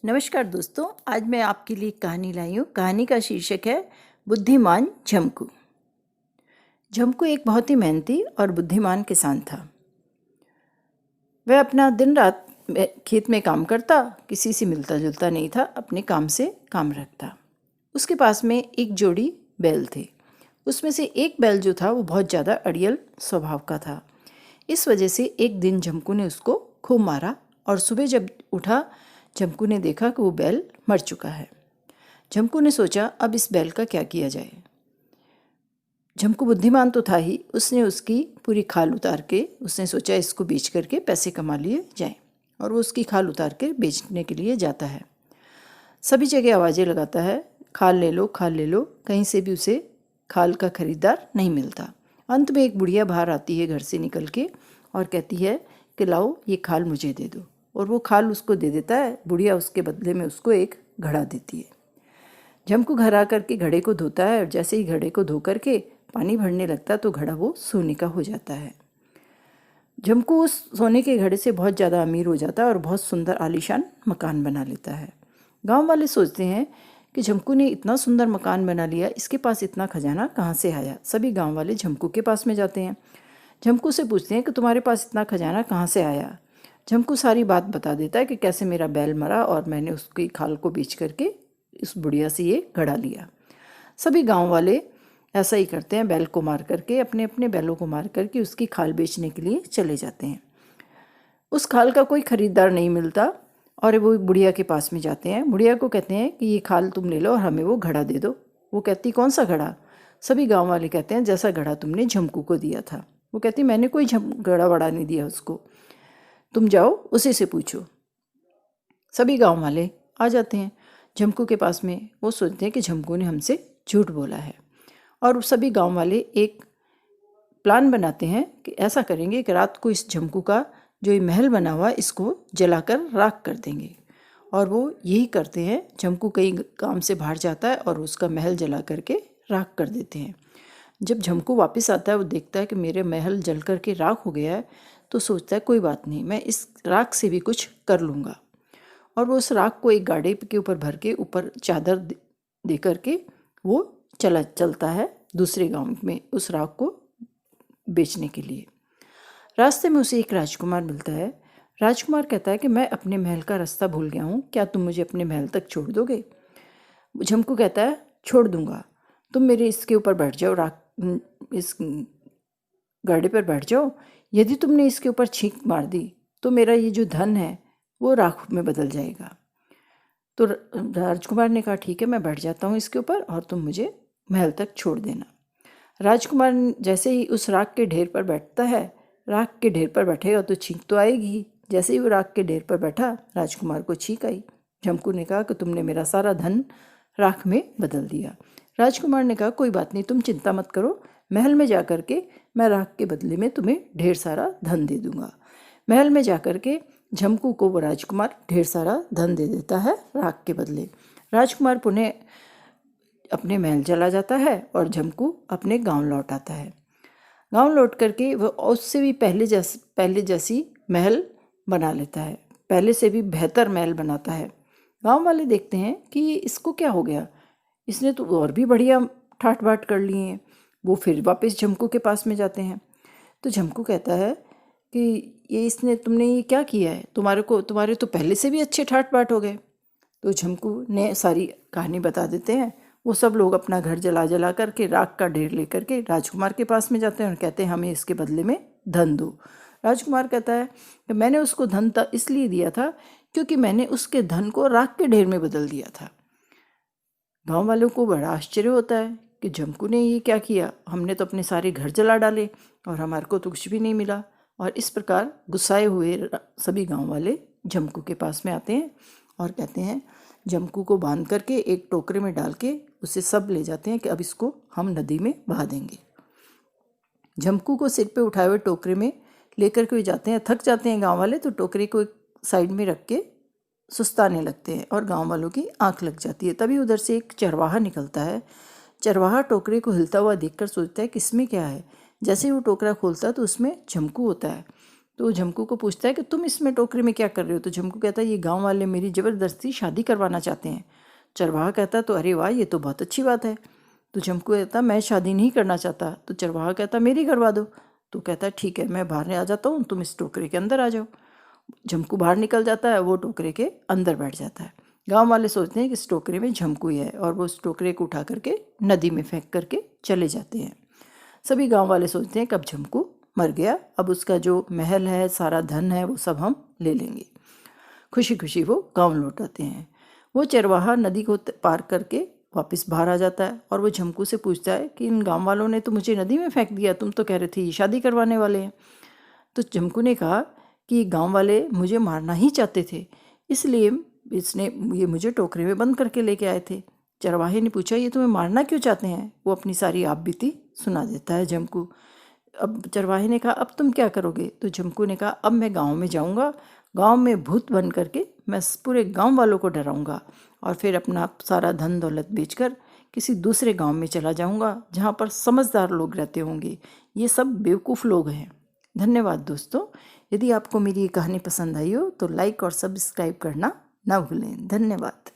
नमस्कार दोस्तों, आज मैं आपके लिए एक कहानी लाई हूँ। कहानी का शीर्षक है बुद्धिमान झमकू। झमकू एक बहुत ही मेहनती और बुद्धिमान किसान था। वह अपना दिन रात खेत में काम करता, किसी से मिलता जुलता नहीं था, अपने काम से काम रखता। उसके पास में एक जोड़ी बैल थे। उसमें से एक बैल जो था वो बहुत ज़्यादा अड़ियल स्वभाव का था। इस वजह से एक दिन झमकू ने उसको खूब मारा और सुबह जब उठा, झमकू ने देखा कि वो बैल मर चुका है। झमकू ने सोचा अब इस बैल का क्या किया जाए। झमकू बुद्धिमान तो था ही, उसने उसकी पूरी खाल उतार के उसने सोचा इसको बेच करके पैसे कमा लिए जाएं, और वो उसकी खाल उतार के बेचने के लिए जाता है। सभी जगह आवाज़ें लगाता है, खाल ले लो, खाल ले लो। कहीं से भी उसे खाल का खरीदार नहीं मिलता। अंत में एक बुढ़िया बाहर आती है घर से निकल के और कहती है कि लाओ ये खाल मुझे दे दो, और वो खाल उसको दे देता है। बुढ़िया उसके बदले में उसको एक घड़ा देती है। झमकू घर आकर के घड़े को धोता है, और जैसे ही घड़े को धो करके पानी भरने लगता तो घड़ा वो सोने का हो जाता है। झमकू उस सोने के घड़े से बहुत ज़्यादा अमीर हो जाता है और बहुत सुंदर आलीशान मकान बना लेता है। गांव वाले सोचते हैं कि झमकू ने इतना सुंदर मकान बना लिया, इसके पास इतना खजाना कहाँ से आया। सभी गांव वाले झमकू के पास में जाते हैं। झमकू से पूछते हैं कि तुम्हारे पास इतना खजाना कहाँ से आया। झमकू सारी बात बता देता है कि कैसे मेरा बैल मरा और मैंने उसकी खाल को बेच करके इस बुढ़िया से ये घड़ा लिया। सभी गांव वाले ऐसा ही करते हैं, बैल को मार करके, अपने अपने बैलों को मार करके उसकी खाल बेचने के लिए चले जाते हैं। उस खाल का कोई खरीदार नहीं मिलता और वो बुढ़िया के पास में जाते हैं। बुढ़िया को कहते हैं कि ये खाल तुम ले लो और हमें वो घड़ा दे दो। वो कहती कौन सा घड़ा। सभी गांव वाले कहते हैं जैसा घड़ा तुमने झमकू को दिया था। वो कहती मैंने कोई घड़ा वड़ा नहीं दिया उसको, तुम जाओ उसी से पूछो। सभी गांव वाले आ जाते हैं झमकू के पास में। वो सोचते हैं कि झमकू ने हमसे झूठ बोला है, और सभी गांव वाले एक प्लान बनाते हैं कि ऐसा करेंगे कि रात को इस झमकू का जो ये महल बना हुआ इसको जलाकर राख कर देंगे। और वो यही करते हैं। झमकू कई काम से बाहर जाता है और उसका महल जला करके राख कर देते हैं। जब झमकू वापस आता है, वो देखता है कि मेरे महल जल करके राख हो गया है, तो सोचता है कोई बात नहीं, मैं इस राख से भी कुछ कर लूँगा। और वो उस राख को एक गाड़ी के ऊपर भर के ऊपर चादर दे करके वो चलता है दूसरे गांव में उस राख को बेचने के लिए। रास्ते में उसे एक राजकुमार मिलता है। राजकुमार कहता है कि मैं अपने महल का रास्ता भूल गया हूँ, क्या तुम मुझे अपने महल तक छोड़ दोगे। झमकू कहता है छोड़ दूंगा, तुम मेरे इसके ऊपर बैठ जाओ, इस गाड़ी पर बैठ जाओ। यदि तुमने इसके ऊपर छींक मार दी तो मेरा ये जो धन है वो राख में बदल जाएगा। तो राजकुमार ने कहा ठीक है, मैं बैठ जाता हूँ इसके ऊपर और तुम मुझे महल तक छोड़ देना। राजकुमार जैसे ही उस राख के ढेर पर बैठता है, राख के ढेर पर बैठेगा तो छींक तो आएगी ही। जैसे ही वो राख के ढेर पर बैठा, राजकुमार को छींक आई। झमकू ने कहा कि तुमने मेरा सारा धन राख में बदल दिया। राजकुमार ने कहा कोई बात नहीं, तुम चिंता मत करो, महल में जा कर के मैं राख के बदले में तुम्हें ढेर सारा धन दे दूंगा। महल में जा कर के झमकू को वो राजकुमार ढेर सारा धन दे देता है राख के बदले। राजकुमार पुनः अपने महल चला जाता है और झमकू अपने गांव लौट आता है। गांव लौट करके वह उससे भी पहले जैसी महल बना लेता है, पहले से भी बेहतर महल बनाता है। गांव वाले देखते हैं कि इसको क्या हो गया, इसने तो और भी बढ़िया ठाट बाट कर लिए हैं। वो फिर वापस झमकू के पास में जाते हैं। तो झमकू कहता है कि तुमने ये क्या किया है, तुम्हारे तो पहले से भी अच्छे ठाट बाट हो गए। तो झमकू ने सारी कहानी बता देते हैं। वो सब लोग अपना घर जला जला करके राख का ढेर लेकर के राजकुमार के पास में जाते हैं और कहते हैं हमें इसके बदले में धन दो। राजकुमार कहता है कि मैंने उसको धन इसलिए दिया था क्योंकि मैंने उसके धन को राख के ढेर में बदल दिया था। गांव वालों को बड़ा आश्चर्य होता है कि झमकू ने ये क्या किया, हमने तो अपने सारे घर जला डाले और हमारे को तो कुछ भी नहीं मिला। और इस प्रकार गुस्साए हुए सभी गांव वाले झमकू के पास में आते हैं और कहते हैं, झमकू को बांध करके एक टोकरे में डाल के उसे सब ले जाते हैं कि अब इसको हम नदी में बहा देंगे। झमकू को सिर पे उठाए हुए टोकरे में लेकर के जाते हैं। थक जाते हैं गांव वाले, तो टोकरे को एक साइड में रख के सुस्ताने लगते हैं और गांव वालों की आंख लग जाती है। तभी उधर से एक चरवाहा निकलता है। चरवाहा टोकरे को हिलता हुआ देखकर सोचता है कि इसमें क्या है। जैसे ही वो टोकरा खोलता है तो उसमें झमकू होता है। तो झमकू को पूछता है कि तुम इसमें टोकरी में क्या कर रहे हो। तो झमकू कहता है ये गांव वाले मेरी ज़बरदस्ती शादी करवाना चाहते हैं। चरवाहा कहता तो अरे वाह, ये तो बहुत अच्छी बात है। तो झमकू कहता मैं शादी नहीं करना चाहता। तो चरवाहा कहता मेरी करवा दो। तो कहता ठीक है, मैं बाहर आ जाता हूँ, तुम इस टोकरे के अंदर आ जाओ। झमकू बाहर निकल जाता है, वो टोकरे के अंदर बैठ जाता है। गांव वाले सोचते हैं कि इस टोकरे में झमकू ही है और वो उस टोकरे को उठा करके नदी में फेंक करके चले जाते हैं। सभी गांव वाले सोचते हैं कब झमकू मर गया, अब उसका जो महल है, सारा धन है, वो सब हम ले लेंगे। खुशी खुशी वो गांव लौट आते हैं। वो चरवाहा नदी को पार करके वापस बाहर आ जाता है और वो झमकू से पूछता है कि इन गांव वालों ने तो मुझे नदी में फेंक दिया, तुम तो कह रहे थे ये शादी करवाने वाले हैं। तो झमकू ने कहा कि गांव वाले मुझे मारना ही चाहते थे, इसलिए ये मुझे टोकरे में बंद करके लेके आए थे। चरवाहे ने पूछा ये तुम्हें मारना क्यों चाहते हैं। वो अपनी सारी आप बीती सुना देता है झमकू। अब चरवाहे ने कहा अब तुम क्या करोगे। तो झमकू ने कहा अब मैं गांव में जाऊंगा, गांव में भूत बन करके मैं पूरे गांव वालों को डराऊंगा और फिर अपना सारा धन दौलत बेचकर किसी दूसरे गांव में चला जाऊंगा जहां पर समझदार लोग रहते होंगे। ये सब बेवकूफ़ लोग हैं। धन्यवाद दोस्तों। यदि आपको मेरी ये कहानी पसंद आई हो तो लाइक और सब्सक्राइब करना ना भूलें। धन्यवाद।